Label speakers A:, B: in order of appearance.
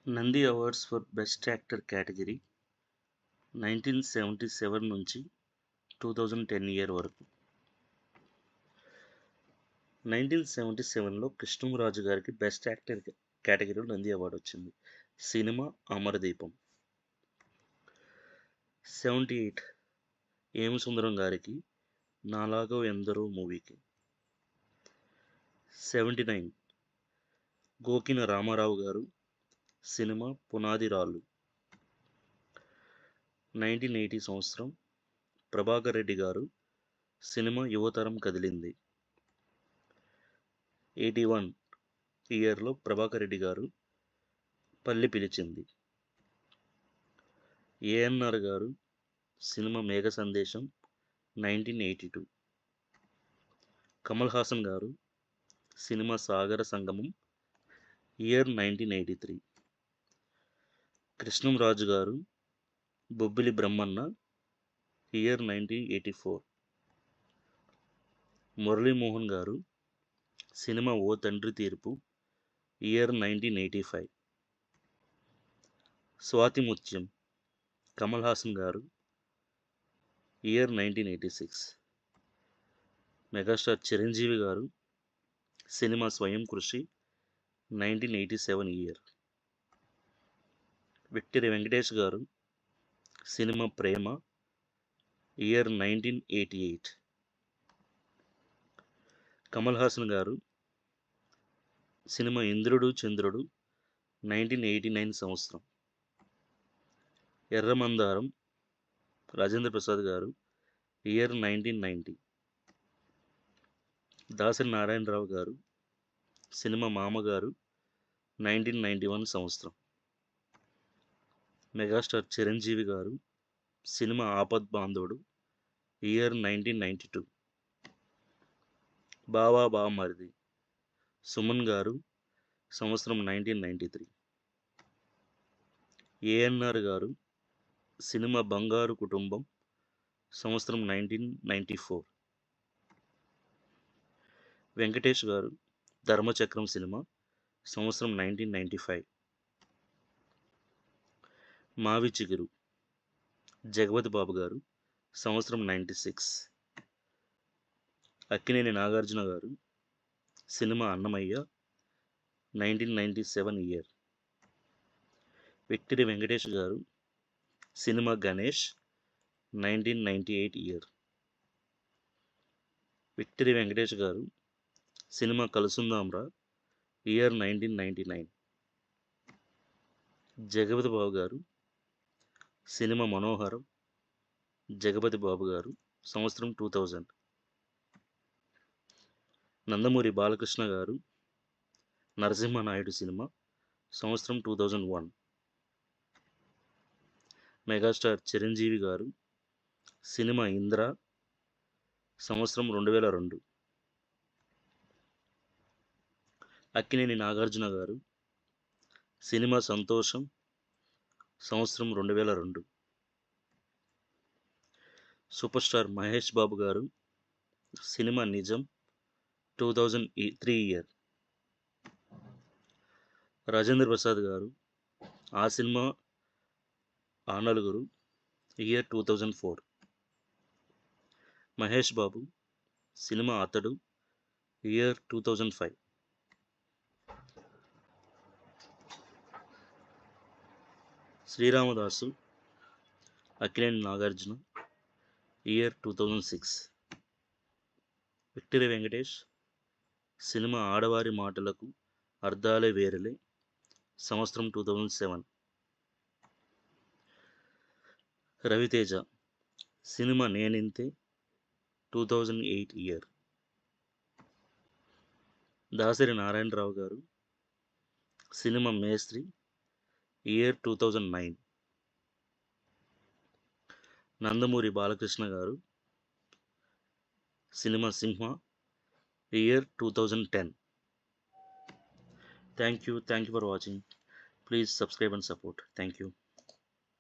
A: Nandi awards for best actor category 1977 నుంచి 2010 year వరకు. 1977లో కృష్ణంరాజు గారికి బెస్ట్ యాక్టర్ కేటగిరీలో నంది అవార్డు వచ్చింది. సినిమా అమరదీపం. 78 ఏమసుందరం గారికి నాలాగో ఎందరో మూవీకి. 79 గోకిన రామారావు గారు సినిమా పునాది రాళ్ళు. 1980 సంవత్సరం ప్రభాకర్ రెడ్డి గారు సినిమా యువతరం కదిలింది. 81 ఇయర్లో ప్రభాకర్ రెడ్డి గారు పల్లి పిలిచింది. ఏఎన్ఆర్ గారు సినిమా మేఘ సందేశం 1982. కమల్ హాసన్ గారు సినిమా సాగర సంగమం ఇయర్ 1983. కృష్ణంరాజు గారు బొబ్బిలి బ్రహ్మన్న ఇయర్ 1984. మురళీమోహన్ గారు సినిమా ఓ తండ్రి తీర్పు ఇయర్ 1985. స్వాతి ముత్యం కమల్ హాసన్ గారు ఇయర్ 1986. మెగాస్టార్ చిరంజీవి గారు సినిమా స్వయం కృషి 1987 ఇయర్. విక్టరీ వెంకటేష్ గారు సినిమా ప్రేమ ఇయర్ 1988. కమల్ హాసన్ గారు సినిమా ఇంద్రుడు చంద్రుడు 1989 సంవత్సరం. ఎర్రమందారం రాజేంద్ర ప్రసాద్ గారు ఇయర్ 1990. దాసరి నారాయణరావు గారు సినిమా మామగారు 1991 సంవత్సరం. మెగాస్టార్ చిరంజీవి గారు సినిమా ఆపద్ బాంధవుడు ఇయర్ 1992. బావా బామరిది సుమన్ గారు సంవత్సరం 1993. ఏఎన్ఆర్ గారు సినిమా బంగారు కుటుంబం సంవత్సరం 1994. వెంకటేష్ గారు ధర్మచక్రం సినిమా సంవత్సరం 1995. మావి చిగురు జగపతి బాబు గారు సంవత్సరం 96. అక్కినేని నాగార్జున గారు సినిమా అన్నమయ్య 1997 ఇయర్. విక్టరీ వెంకటేష్ గారు సినిమా గణేష్ 1998 ఇయర్. విక్టరీ వెంకటేష్ గారు సినిమా కలుసుందాంరా ఇయర్ 1999. జగపతి బాబు గారు సినిమా మనోహరం జగపతి బాబు గారు సంవత్సరం 2000. నందమూరి బాలకృష్ణ గారు నరసింహనాయుడు సినిమా సంవత్సరం 2001. మెగాస్టార్ చిరంజీవి గారు సినిమా ఇంద్ర సంవత్సరం 2002. అక్కినేని నాగార్జున గారు సినిమా సంతోషం సంవత్సరం 2002. సూపర్ స్టార్ మహేష్ బాబు గారు సినిమా నిజం 2003 ఇయర్. రాజేంద్ర ప్రసాద్ గారు ఆ cinema Aa Naluguru year 2004. Mahesh Babu cinema Athadu year 2005. Sri Ramadasu Akkineni Nagarjuna year 2006. Victory Venkatesh cinema Adavari Matalaku Arthale Verule సంవత్సరం 2007. Ravi Teja cinema Neninthe 2008 year. దాసరి నారాయణరావు గారు సినిమా మేస్త్రి ఇయర్ 2009. నందమూరి బాలకృష్ణ గారు cinema Simha year 2010. Thank you for watching. Please subscribe and support. Thank you.